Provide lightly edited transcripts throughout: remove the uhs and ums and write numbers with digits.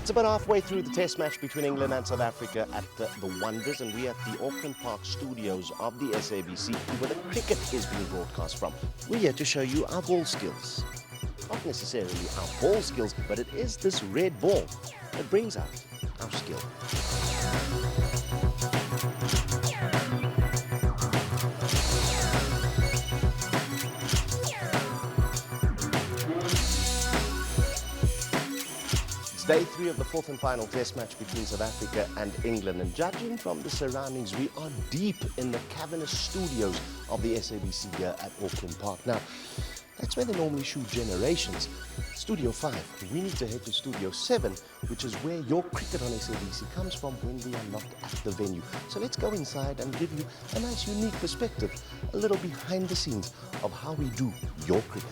It's about halfway through the test match between England and South Africa at the Wonders, and we're at the Auckland Park studios of the SABC, where the cricket is being broadcast from. We're here to show you our ball skills. Not necessarily our ball skills, but it is this red ball that brings out our skill. Day 3 of the fourth and final test match between South Africa and England, and judging from the surroundings, we are deep in the cavernous studios of the SABC here at Auckland Park. Now, that's where they normally shoot Generations. Studio 5, we need to head to Studio 7, which is where your cricket on SABC comes from when we are not at the venue. So let's go inside and give you a nice unique perspective, a little behind the scenes of how we do your cricket.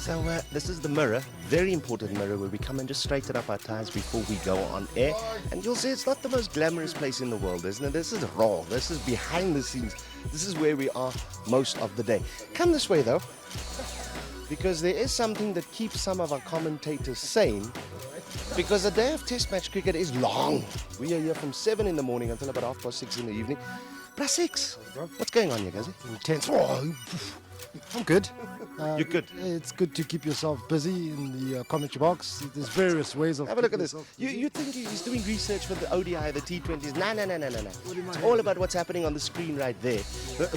So this is the mirror, very important mirror, where we come and just straighten up our ties before we go on air. And you'll see it's not the most glamorous place in the world, isn't it? This is raw, this is behind the scenes. This is where we are most of the day. Come this way though, because there is something that keeps some of our commentators sane, because the day of test match cricket is long. We are here from 7 in the morning until about 6:30 in the evening. +6. What's going on here, guys? Intense. Oh, I'm good. You're good. It's good to keep yourself busy in the commentary box. There's various ways of... Have a look at this. You think he's doing research for the ODI, the T20s. No. It's all about what's happening on the screen right there.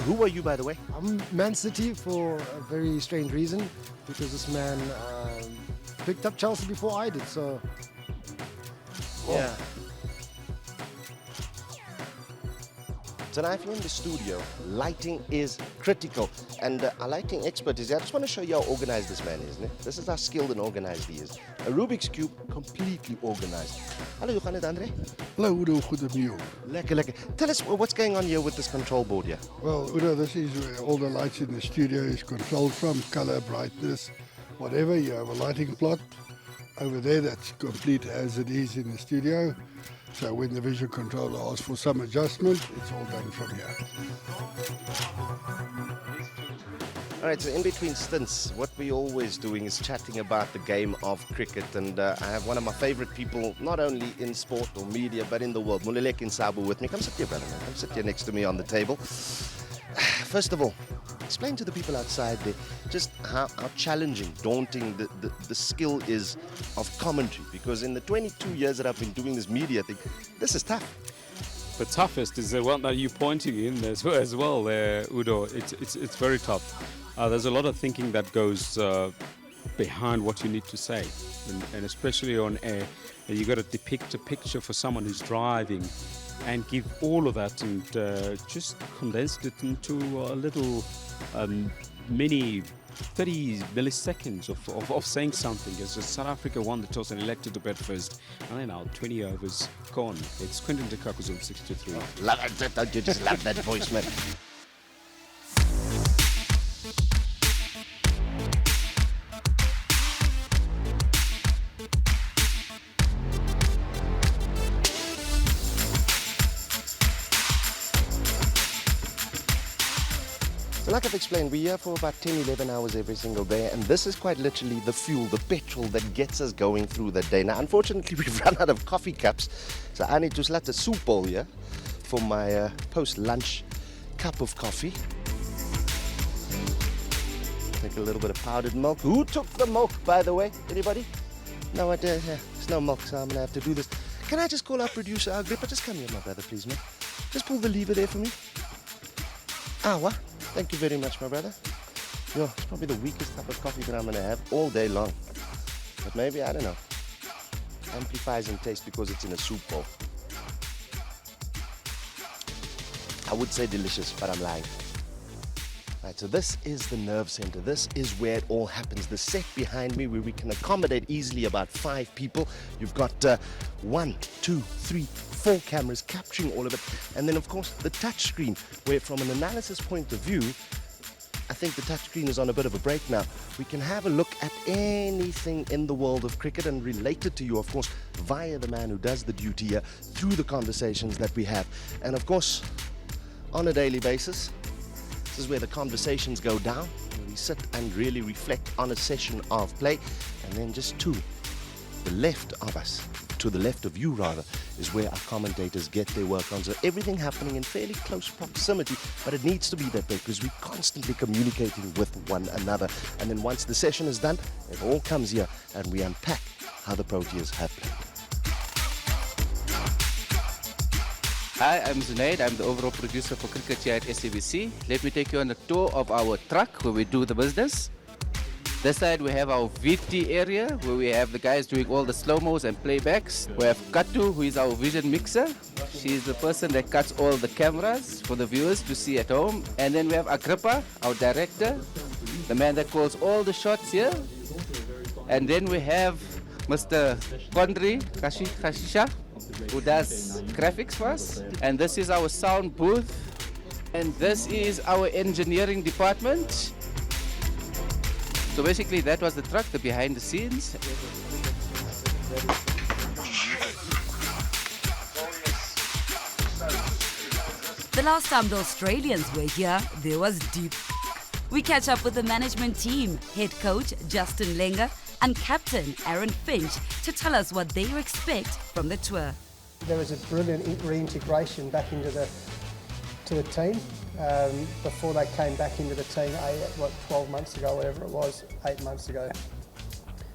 Who are you, by the way? I'm Man City for a very strange reason, because this man picked up Chelsea before I did, so... Yeah. Tonight, if you're in the studio, lighting is critical. And our lighting expert is here. I just want to show you how organized this man is. This is how skilled and organized he is. A Rubik's Cube, completely organized. Hallo, hoe gaan het, Andre? Hello, Udo. Good of you. Lekker. Tell us what's going on here with this control board here. Well, Udo, this is where all the lights in the studio is controlled from, color, brightness, whatever. You have a lighting plot over there that's complete as it is in the studio. So when the visual controller asks for some adjustment, it's all done from here. All right, so in between stints, what we're always doing is chatting about the game of cricket. And I have one of my favorite people, not only in sport or media, but in the world, Muleleki Nsabu, with me. Come sit here, brother, man. Come sit here next to me on the table. First of all, explain to the people outside there just how challenging, daunting the skill is of commentary. Because in the 22 years that I've been doing this media thing, this is tough. The toughest is the one that you're pointing in as well, Udo. It's very tough. There's a lot of thinking that goes behind what you need to say, and especially on air, you got to depict a picture for someone who's driving, and give all of that and just condense it into a little mini 30 milliseconds of saying something. As South Africa won the toss and elected to bat first, and then now 20 overs gone. It's Quentin de Kock on 63. Don't you just love that voice, man? Like I've explained, we're here for about 10, 11 hours every single day, and this is quite literally the fuel, the petrol that gets us going through the day. Now, unfortunately, we've run out of coffee cups, so I need to slot a soup bowl here for my post-lunch cup of coffee. Take a little bit of powdered milk. Who took the milk, by the way? Anybody? No, there's no milk, so I'm going to have to do this. Can I just call our producer, Agrippa? Just come here, my brother, please, man. Just pull the lever there for me. What? Thank you very much, my brother. Yo, it's probably the weakest cup of coffee that I'm going to have all day long. But maybe, I don't know, amplifies in taste because it's in a soup bowl. I would say delicious, but I'm lying. Right, so this is the nerve center. This is where it all happens. The set behind me, where we can accommodate easily about 5 people. You've got 1, 2, 3, 4 cameras capturing all of it. And then, of course, the touch screen, where from an analysis point of view, I think the touch screen is on a bit of a break now. We can have a look at anything in the world of cricket and relate it to you, of course, via the man who does the duty here, through the conversations that we have. And, of course, on a daily basis, this is where the conversations go down. where we sit and really reflect on a session of play. And then just to the left of us, to the left of you rather, is where our commentators get their work on. So everything happening in fairly close proximity, but it needs to be that way because we're constantly communicating with one another. And then once the session is done, it all comes here and we unpack how the Proteas have played. Hi, I'm Zunaid. I'm the overall producer for cricket here at SABC. Let me take you on a tour of our truck where we do the business. This side we have our VT area where we have the guys doing all the slow-mos and playbacks. We have Katu, who is our vision mixer. She's the person that cuts all the cameras for the viewers to see at home. And then we have Agrippa, our director, the man that calls all the shots here. And then we have Mr. Kondri Kashisha, who does graphics for us. And this is our sound booth. And this is our engineering department. So basically that was the truck, the behind the scenes. The last time the Australians were here, there was deep. We catch up with the management team, head coach Justin Lenga and captain Aaron Finch to tell us what they expect from the tour. There was a brilliant reintegration back into the team before they came back into the team 12 months ago, whatever it was, 8 months ago.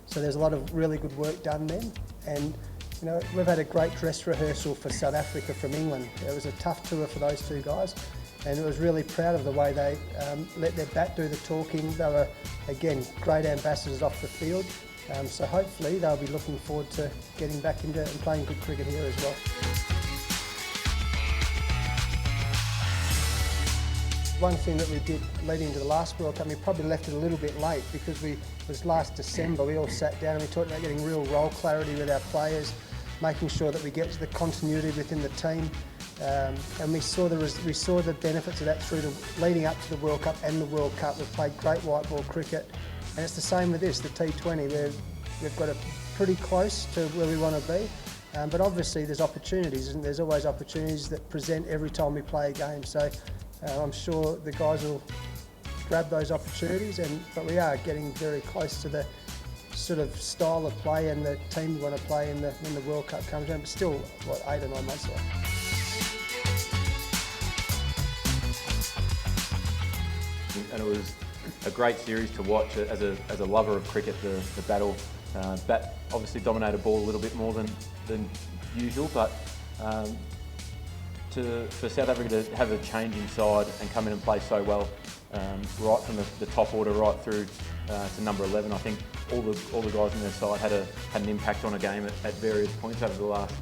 So there's a lot of really good work done then, and you know, we've had a great dress rehearsal for South Africa from England. It was a tough tour for those two guys, and I was really proud of the way they let their bat do the talking. They were, again, great ambassadors off the field. So hopefully they'll be looking forward to getting back into and playing good cricket here as well. One thing that we did leading into the last World Cup, we probably left it a little bit late because it was last December, we all sat down and we talked about getting real role clarity with our players, making sure that we get to the continuity within the team. And we saw the benefits of that through leading up to the World Cup and the World Cup. We've played great white ball cricket. And it's the same with this, the T20, where we've got it pretty close to where we want to be. But obviously there's opportunities, and there's always opportunities that present every time we play a game. So I'm sure the guys will grab those opportunities, but we are getting very close to the sort of style of play and the team we want to play when the World Cup comes around, but still, 8 or 9 months away. And it was a great series to watch as a lover of cricket. The battle, bat obviously dominated ball a little bit more than usual, but for South Africa to have a change in side and come in and play so well, right from the top order right through to number 11, I think all the guys in their side had an impact on a game at various points over the last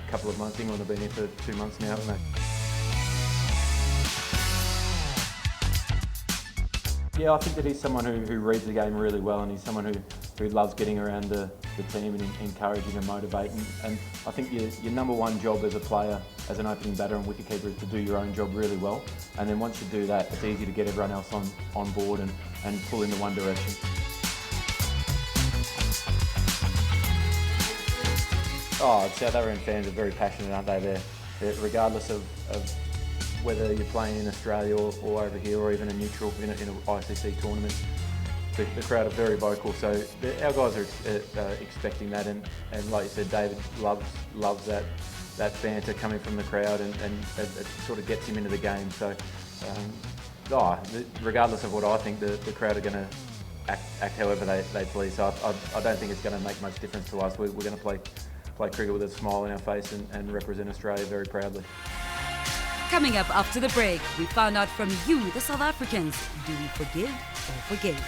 couple of months. England have been here for 2 months now, haven't they? Yeah, I think that he's someone who reads the game really well, and he's someone who loves getting around the team and encouraging and motivating. And I think your number one job as a player, as an opening batter and wicketkeeper, is to do your own job really well. And then once you do that, it's easy to get everyone else on board and pull in the one direction. Oh, South African fans are very passionate, aren't they? They're regardless of whether you're playing in Australia or over here, or even a neutral in an ICC tournament. The crowd are very vocal, so our guys are expecting that, and like you said, David loves that banter coming from the crowd, and it sort of gets him into the game. So, regardless of what I think, the crowd are going to act however they please. So I don't think it's going to make much difference to us. We're going to play cricket with a smile on our face and represent Australia very proudly. Coming up after the break, we found out from you, the South Africans, do we forgive or forgive?